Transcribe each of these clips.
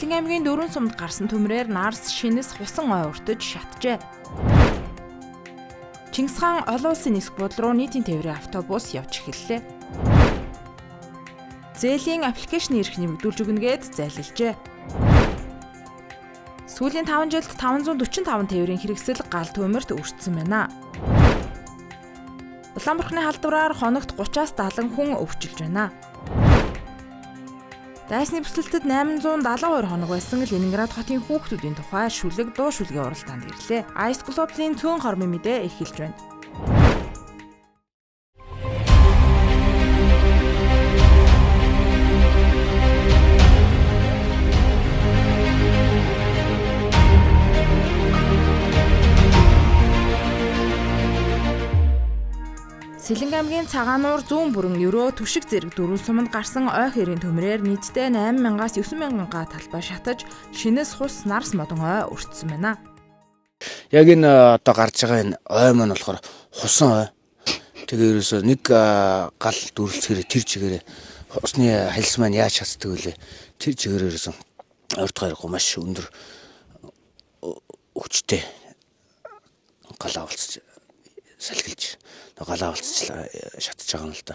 Сэлэнг аймгийн Дөрвөн сумд гарсан төмрээр Нарс Шинэс хусан ой өртөж шатжээ. Чингис хаан олон улсын нисэх буудлын руу нийтийн тээврийн автобус явж эхэллээ. Зээлийн аппликейшн эрх нэмэгдүүлж өгнөгээд зайлшилжээ. Сүүлийн 5 жилд 545 тээврийн хэрэгсэл гал төмөрт өртсөн байна. Улаанбархны халдвараар хоногт 30-аас 70 хүн өвчлөж байна. Дайсны бүсэлтэд 872 хоног байсан Ленинград хотын хүүхдүүдийн тухай шүлэг дуу шүлгийн уралдаанд ирлээ. Ice Global-ийн цөөн хормын мэдээ эхэлж байна. Сэлэнг аймгийн Цагаануур зүүн бүрэн Ерөө Түшиг зэрэг Дөрвөн суманд гарсан ой хэрийн төмрээр нийтдээ 8,000-аас 9,000 га талбай шатаж Шинэс хус Нарс модон ой өртсөн байна. Яг энэ одоо гарч байгаа энэ ой маань болохоор хусан ой. Тэгээ ерөөсөө нэг гал дүрлцгээрээ тэр чигээрээ хусны халс маань яаж шатдаг вүлээ. Тэр чигээрээ ерөөсөн ойрт гарахгүй маш өндөр өвчтэй галаа болцож салхилж галаа болцож шатж байгаа юм л да.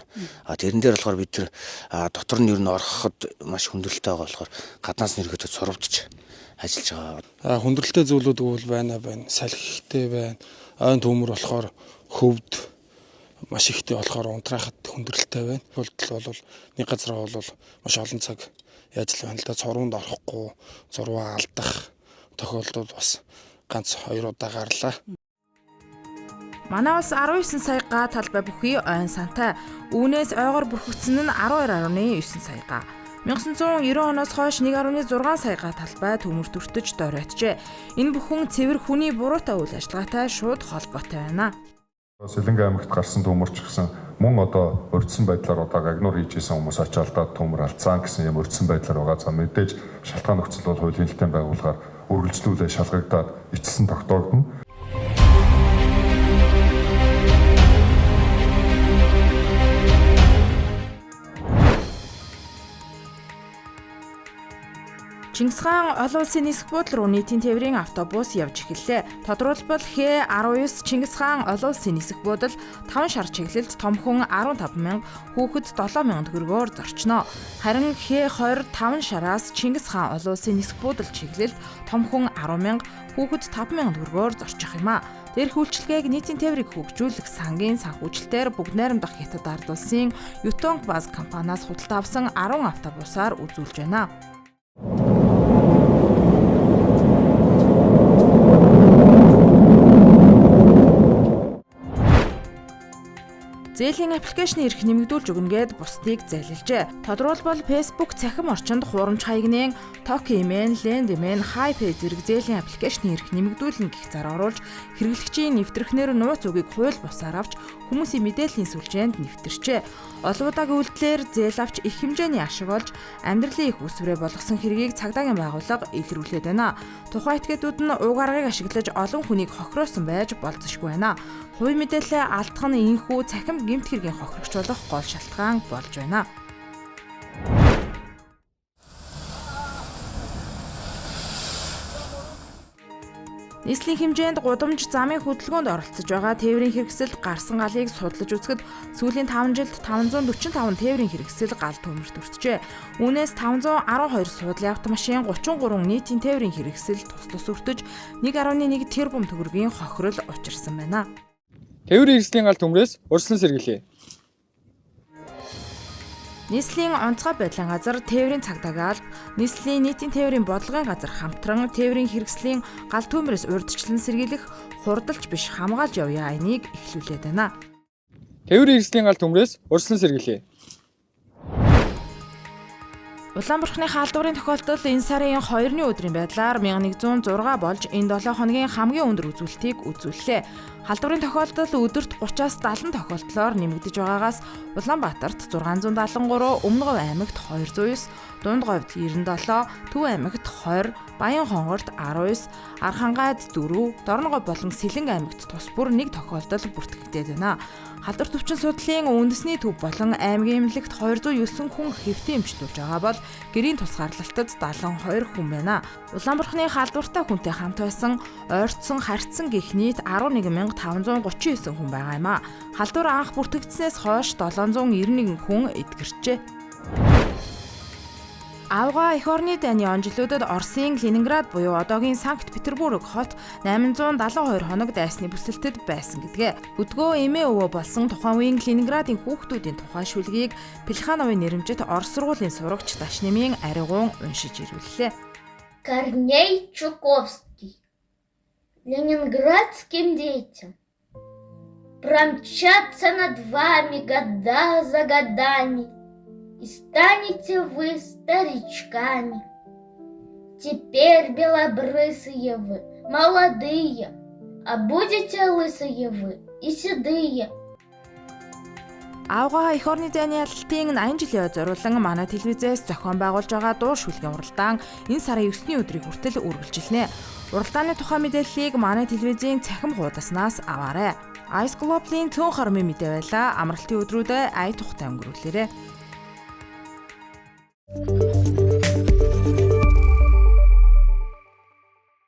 Тэрэн дээр болохоор бид тэр дотор нь ер нь ороход маш хүндрэлтэй байгаа болохоор гаднаас нэргэд сурвдж ажиллаж байгаа. Хүндрэлтэй зүйлүүд үйл байна. Салхихтэй байна. Ойн төмөр болохоор хөвд маш ихтэй болохоор унтраахад хүндрэлтэй байна. Тулд бол нэг газар бол маш олон цаг яаж л байна л да. Цорвонд орохгүй, зурваа алдах тохиолдол бас ганц 2 удаа гарлаа. Манай улс 19 сая га талбай бүхий ойн сантай. Үүнээс ойгоор бүрхэгдсэн нь 12.9 сая га. 1990 оноос хойш 1.6 сая га талбай төмөрт өртөж доройджээ. Энэ бүхэн цэвэр хүний буруутай үйл ажиллагаатай шууд холбоотой байна. Сэлэнг аймагт гарсан төмөрч гэсэн мөн одоо өртсөн байдлаар одоо гагнуур хийж исэн хүмүүс ачаалдаад төмөр алдсан гэсэн юм өртсөн байдлаар байгаа. За мэдээж шалтгаан нөхцөл бол хуулийн хэлтийн байгууллагаар үргэлжлүүлээ шалгагдаад эцэст нь тогтоогдно. Чингис хаан олон улсын нисэх буудлын руу нийтийн тээврийн автобус явж эхэллээ. Тодорхойлбол Х-19 Чингис хаан олон улсын нисэх буудал 5 шар чиглэлд том хүн 15,000, хүүхэд 7,000 төгрөгөөр зорчно. Харин Х-20 5 шараас Чингис хаан олон улсын нисэх буудал чиглэлд том хүн 10,000, хүүхэд 5,000 төгрөгөөр зорчих юм а. Дээрх үйлчилгээг нийтийн тээврийг хөгжүүлэх сангийн санхүүжилтээр Бүгд найрамдах Хятад ард улсын Yutong Bus компаниас худалдаа авсан 10 автобусаар үзүүлж байна. Зээлийн аппликейшн эрх нэмэгдүүлж өгнөгээд бусдыг зайлшилжээ. Тодорхойлбол Facebook цахим орчинд хурамч хаягнын Tokimen, Lendmen, HiPay зэрэг зээлийн аппликейшн эрх нэмэгдүүлнэ гэх зар оруулж хэрэглэгчийн нэвтрхнэр нууц үгийг хууль бусаар авч хүмүүсийн мэдээллийн сүлжээнд нэвтэрчээ. Олон удаагийн үйлдэлээр зээл авч их хэмжээний ашиг олж амьдралын их үсвэрээ болгосон хэргийг цагдаагийн байгууллага илрүүлээд байна. Тухайн этгээдүүд нь уг аргыг ашиглаж олон хүнийг хохироосон байж болзошгүй байна. Хувийн мэдээлэл алдах нь энхүү цахим гэмт хэргийн хохирогч болох гол шалтгаан болж байна. Нийслэлийн хэмжээнд гудамж замын хөдөлгөөнд оролцож байгаа тээврийн хэрэгсэлд гарсан галыг судлаж үзэхэд сүүлийн 5 жилд 545 тээврийн хэрэгсэл гал төмөрт өртжээ. Үүнээс 512 суудлын автомашин, 33 нийтийн тээврийн хэрэгсэл тус өртөж 1.1 тэрбум төгрөгийн хохирол учирсан байна. Тээврийн хэрэгслийн гал төмрөөс урьдчилан сэргийлье. Нийслэлийн онцгой байдлын газар, тээврийн цагдаагийн алба, нийслэлийн нийтийн тээврийн бодлогын газар хамтран тээврийн хэрэгслийн гал төмрөөс урьдчилан сэргийлэх хурдалж биш хамгаалж явъя айныг эхлүүлээд байна. Тээврийн хэрэгслийн гал төмрөөс урьдчилан сэргийлье. Улаанбархны халдварын тохиолдол энэ сарын 2-ны өдрийн байдлаар 1106 болж энэ 7 хоногийн хамгийн өндөр үзүүлэлтийг үзүүллээ. Халдварын тохиолдол өдөрт 30-аас 70 тохиолдлоор нэмэгдэж байгаагаас Улаанбаатарт 673, Өмнөговь аймагт 209, Дундговьд 97, Төв аймагт 20, Баян хонгорт 19, Архангайд 4, Дорногов болон Сэлэнг аймагт тус бүр 1 тохиолдол бүртгэгдээд байна. Халдвар төвчин судлалын үндэсний төв болон аймгийн эмнэлэгт 209 хүн хэвтэн эмчлүүлж байгаа бол гэрийн тусгаарлалтад 72 хүн байна. Улаанбаатарын халдвартай хүнтэй хамт байсан ойртсон харьцсан гэх нийт 11539 хүн байгаа юм а. Халдвар анх бүртгэгдснээс хойш 791 хүн эдгэрчээ. Авгаа эх орны дайны он жилүүдэд Оросын Ленинград буюу одоогийн Санкт-Петербург хот 872 хоног дайсны бүсэлтэд байсан гэдгээ. Өдгөө эмээ өвөө болсон тухайн үеийн Ленинградын хүүхдүүдийн тухай шүлгийг Плехановын нэрэмжит Орос сургуулийн сурагч Дашнемийн аригуун уншиж ирүүллээ. Корней Чуковский. Ленинградским детям. Промчатся над вами года за годами, и станете вы старичками. Теперь белобрысые вы, молодые, а будете лысые вы и седые. Авгаа эх орны дайны ялалтын 80 жилийн зориулан манай телевизээс зохион байгуулж байгаа дуу шүлгийн уралдаан энэ сарын 9-ний өдрийг хүртэл үргэлжилнэ. Уралдааны тухай мэдээллийг манай телевизийн цахим хуудаснаас аваарай. Ice Globe-ийн цөөн хормын мэдээ байла. Амралтын өдрүүдэд ая тухтай өнгөрүүлээрэй.